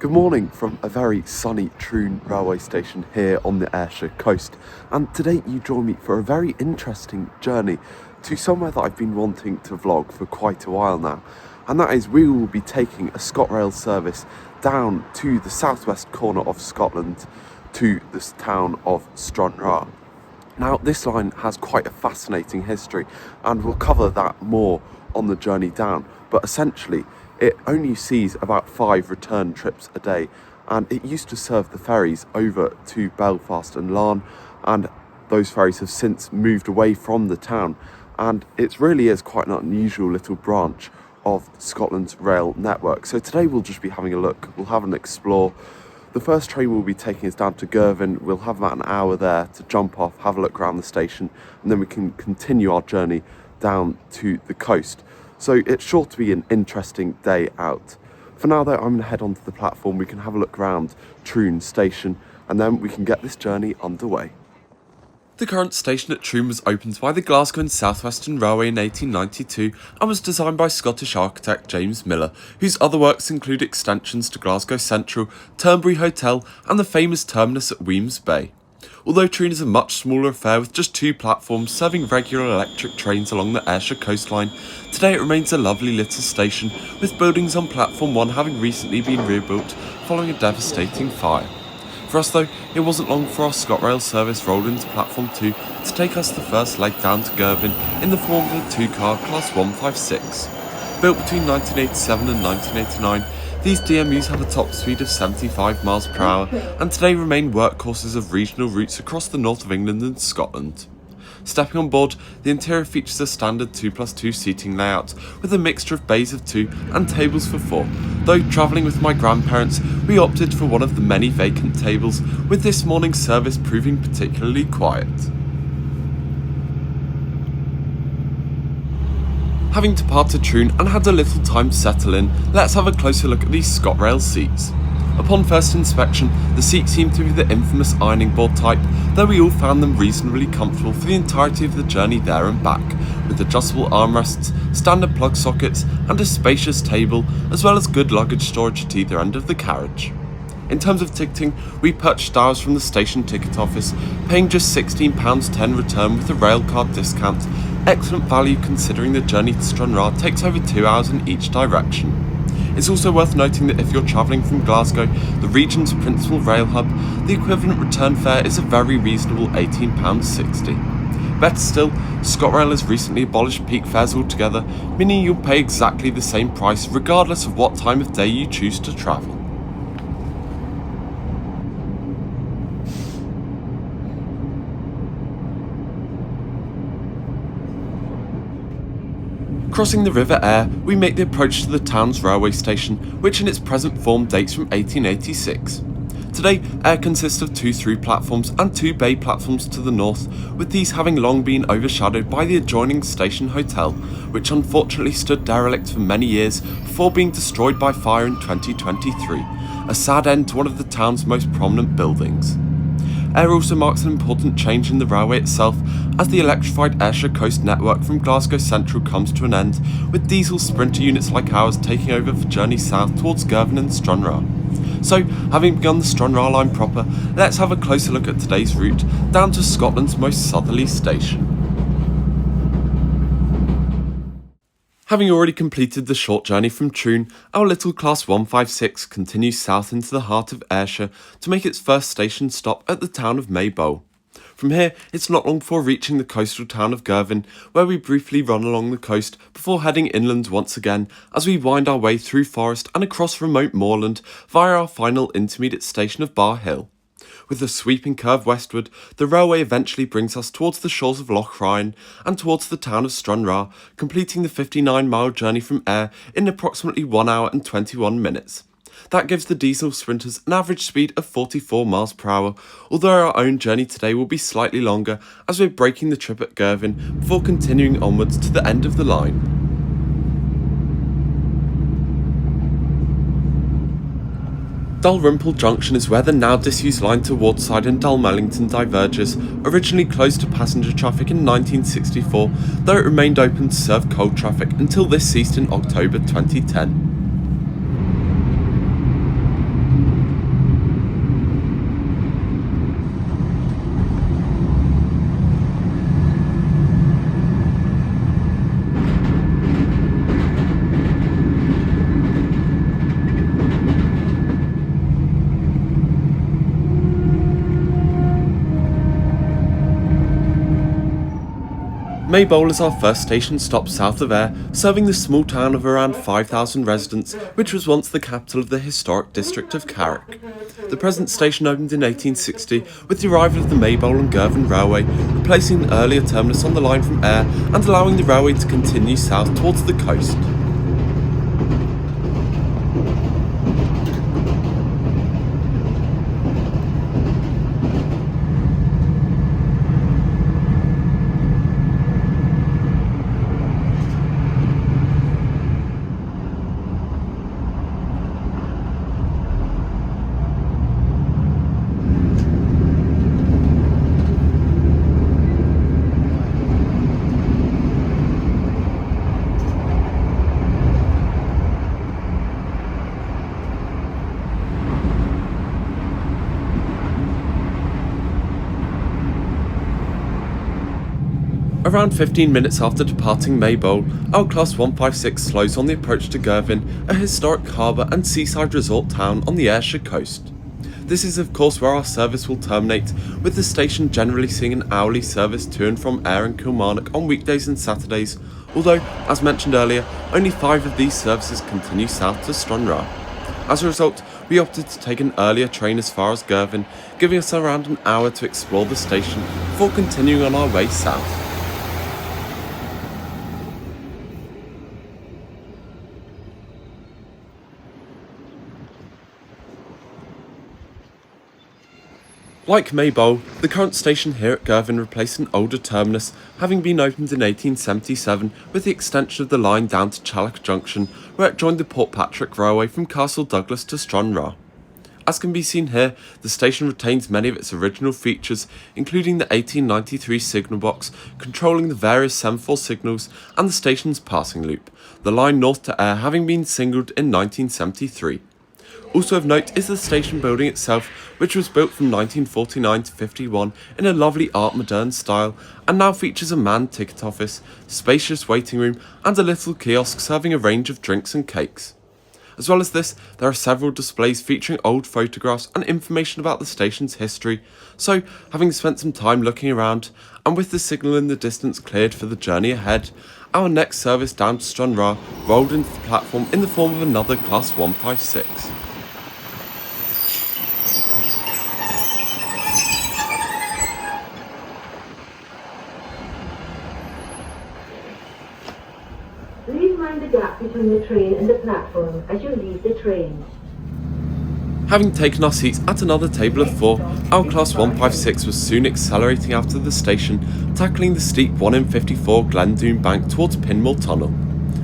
Good morning from a very sunny Troon railway station here on the Ayrshire coast, and today you join me for a very interesting journey to somewhere that I've been wanting to vlog for quite a while now, and that is we will be taking a ScotRail service down to the southwest corner of Scotland to this town of Stranraer. Now this line has quite a fascinating history and we'll cover that more on the journey down, but essentially it only sees about 5 return trips a day, and it used to serve the ferries over to Belfast and Larne, and those ferries have since moved away from the town, and it really is quite an unusual little branch of Scotland's rail network. So today we'll just be having a look, we'll have an explore. The first train we'll be taking is down to Girvan. We'll have about an hour there to jump off, have a look around the station, and then we can continue our journey down to the coast. So it's sure to be an interesting day out. For now though, I'm going to head onto the platform, we can have a look around Troon station, and then we can get this journey underway. The current station at Troon was opened by the Glasgow and South Western Railway in 1892 and was designed by Scottish architect James Miller, whose other works include extensions to Glasgow Central, Turnberry Hotel and the famous terminus at Wemyss Bay. Although Troon is a much smaller affair with just 2 platforms serving regular electric trains along the Ayrshire coastline, today it remains a lovely little station, with buildings on platform 1 having recently been rebuilt following a devastating fire. For us though, it wasn't long before our ScotRail service rolled into platform 2 to take us the first leg down to Girvan in the form of a 2-car Class 156. Built between 1987 and 1989, these DMUs have a top speed of 75 miles per hour and today remain workhorses of regional routes across the north of England and Scotland. Stepping on board, the interior features a standard 2+2 seating layout with a mixture of bays of 2 and tables for 4, though travelling with my grandparents we opted for one of the many vacant tables, with this morning's service proving particularly quiet. Having departed Troon and had a little time to settle in, let's have a closer look at these ScotRail seats. Upon first inspection, the seats seemed to be the infamous ironing board type, though we all found them reasonably comfortable for the entirety of the journey there and back, with adjustable armrests, standard plug sockets and a spacious table, as well as good luggage storage at either end of the carriage. In terms of ticketing, we purchased ours from the station ticket office, paying just £16.10 return with a railcard discount. Excellent value considering the journey to Stranraer takes over 2 hours in each direction. It's also worth noting that if you're travelling from Glasgow, the region's principal rail hub, the equivalent return fare is a very reasonable £18.60. Better still, ScotRail has recently abolished peak fares altogether, meaning you'll pay exactly the same price regardless of what time of day you choose to travel. Crossing the River Aire, we make the approach to the town's railway station, which in its present form dates from 1886. Today, Aire consists of 2 through platforms and 2 bay platforms to the north, with these having long been overshadowed by the adjoining station hotel, which unfortunately stood derelict for many years before being destroyed by fire in 2023, a sad end to one of the town's most prominent buildings. Aire also marks an important change in the railway itself, as the electrified Ayrshire coast network from Glasgow Central comes to an end, with diesel sprinter units like ours taking over for journeys south towards Girvan and Stranraer. So, having begun the Stranraer line proper, let's have a closer look at today's route down to Scotland's most southerly station. Having already completed the short journey from Troon, our little Class 156 continues south into the heart of Ayrshire to make its first station stop at the town of Maybole. From here, it's not long before reaching the coastal town of Girvan, where we briefly run along the coast before heading inland once again as we wind our way through forest and across remote moorland via our final intermediate station of Barrhill. With a sweeping curve westward, the railway eventually brings us towards the shores of Loch Ryan and towards the town of Stranraer, completing the 59-mile journey from Aire in approximately 1 hour and 21 minutes. That gives the diesel sprinters an average speed of 44 miles per hour, although our own journey today will be slightly longer as we're breaking the trip at Girvan before continuing onwards to the end of the line. Dalrymple Junction is where the now disused line to Wardside and Dalmellington diverges, originally closed to passenger traffic in 1964, though it remained open to serve coal traffic until this ceased in October 2010. Maybole is our first station stop south of Ayr, serving the small town of around 5,000 residents, which was once the capital of the historic district of Carrick. The present station opened in 1860 with the arrival of the Maybole and Girvan Railway, replacing an earlier terminus on the line from Ayr and allowing the railway to continue south towards the coast. Around 15 minutes after departing Maybole, our Class 156 slows on the approach to Girvan, a historic harbour and seaside resort town on the Ayrshire coast. This is of course where our service will terminate, with the station generally seeing an hourly service to and from Ayr and Kilmarnock on weekdays and Saturdays, although, as mentioned earlier, only 5 of these services continue south to Stranraer. As a result, we opted to take an earlier train as far as Girvan, giving us around an hour to explore the station before continuing on our way south. Like Maybole, the current station here at Girvan replaced an older terminus, having been opened in 1877 with the extension of the line down to Challock Junction, where it joined the Portpatrick Railway from Castle Douglas to Stranraer. As can be seen here, the station retains many of its original features, including the 1893 signal box controlling the various semaphore signals and the station's passing loop, the line north to Ayr having been singled in 1973. Also of note is the station building itself, which was built from 1949 to 51 in a lovely art moderne style and now features a manned ticket office, spacious waiting room and a little kiosk serving a range of drinks and cakes. As well as this, there are several displays featuring old photographs and information about the station's history, so having spent some time looking around and with the signal in the distance cleared for the journey ahead, our next service down to Stranraer rolled into the platform in the form of another Class 156. Please mind the gap between the train and the platform as you leave the train. Having taken our seats at another table of 4, our Class 156 was soon accelerating out of the station, tackling the steep 1 in 54 Glendoon bank towards Pinmore Tunnel.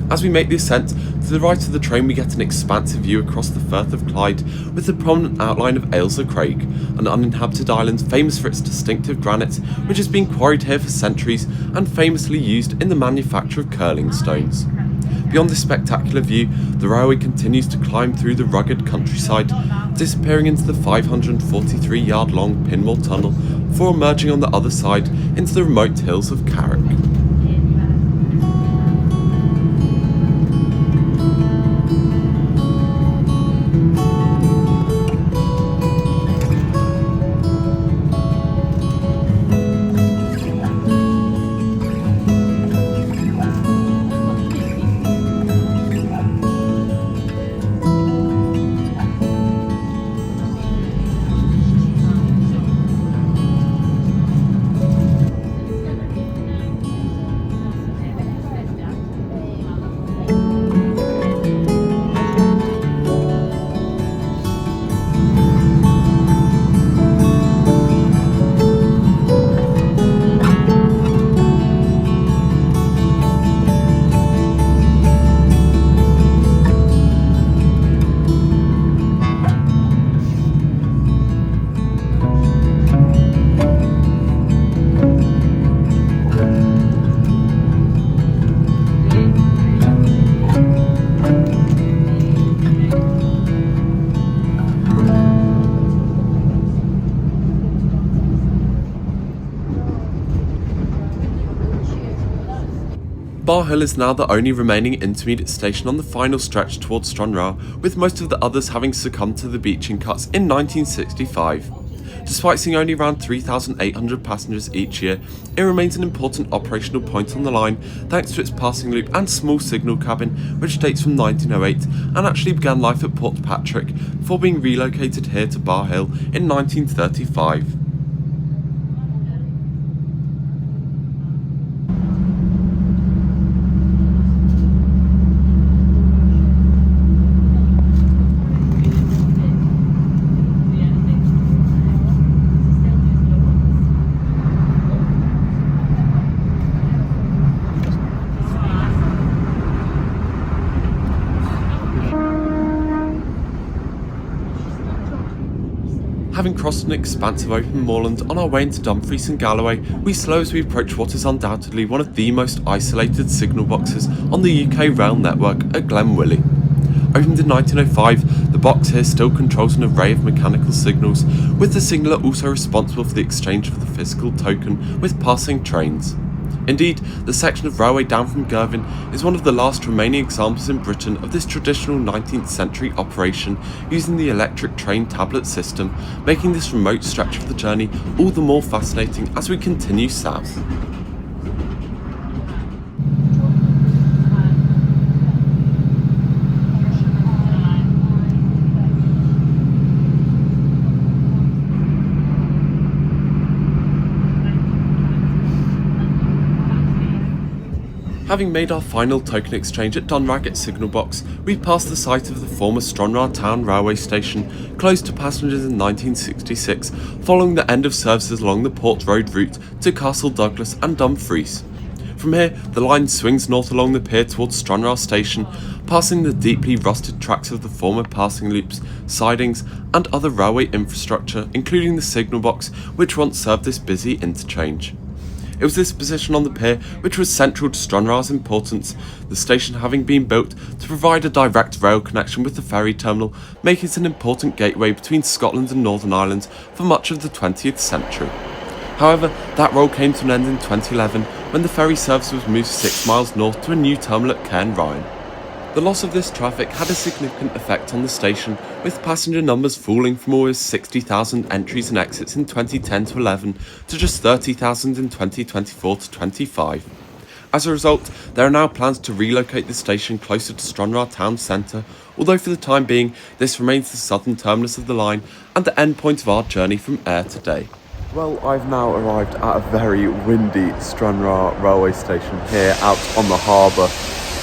As we make the ascent, to the right of the train we get an expansive view across the Firth of Clyde with the prominent outline of Ayrshire Craig, an uninhabited island famous for its distinctive granite, which has been quarried here for centuries and famously used in the manufacture of curling stones. Beyond this spectacular view, the railway continues to climb through the rugged countryside, disappearing into the 543-yard-long Pinmore Tunnel before emerging on the other side into the remote hills of Carrick. Barrhill is now the only remaining intermediate station on the final stretch towards Stranraer, with most of the others having succumbed to the beaching cuts in 1965. Despite seeing only around 3,800 passengers each year, it remains an important operational point on the line thanks to its passing loop and small signal cabin, which dates from 1908 and actually began life at Port Patrick before being relocated here to Barrhill in 1935. Having crossed an expansive open moorland on our way into Dumfries and Galloway, we slow as we approach what is undoubtedly one of the most isolated signal boxes on the UK rail network at Glen Willy. Opened in 1905, the box here still controls an array of mechanical signals, with the signaller also responsible for the exchange of the physical token with passing trains. Indeed, the section of railway down from Girvan is one of the last remaining examples in Britain of this traditional 19th century operation using the electric train tablet system, making this remote stretch of the journey all the more fascinating as we continue south. Having made our final token exchange at Dunraggett signal box, we passed the site of the former Stranraer town railway station, closed to passengers in 1966, following the end of services along the Port Road route to Castle Douglas and Dumfries. From here, the line swings north along the pier towards Stranraer station, passing the deeply rusted tracks of the former passing loops, sidings, and other railway infrastructure, including the signal box, which once served this busy interchange. It was this position on the pier which was central to Stranraer's importance, the station having been built to provide a direct rail connection with the ferry terminal, making it an important gateway between Scotland and Northern Ireland for much of the 20th century. However, that role came to an end in 2011 when the ferry service was moved 6 miles north to a new terminal at Cairnryan. The loss of this traffic had a significant effect on the station, with passenger numbers falling from almost 60,000 entries and exits in 2010 to 11 to just 30,000 in 2024 to 25. As a result, there are now plans to relocate the station closer to Stranraer town centre, although for the time being this remains the southern terminus of the line and the end point of our journey from Ayr today. Well, I've now arrived at a very windy Stranraer railway station here out on the harbour,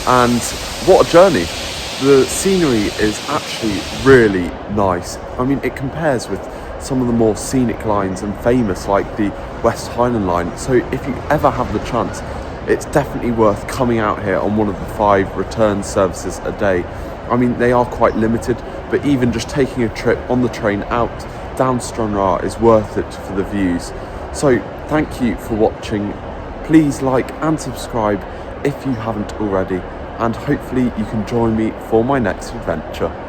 and what a journey! The scenery is actually really nice. I mean, it compares with some of the more scenic lines and famous like the West Highland line, so if you ever have the chance, it's definitely worth coming out here on one of the 5 return services a day. I mean, they are quite limited, but even just taking a trip on the train out down Stranraer is worth it for the views. So thank you for watching. Please like and subscribe if you haven't already, and hopefully you can join me for my next adventure.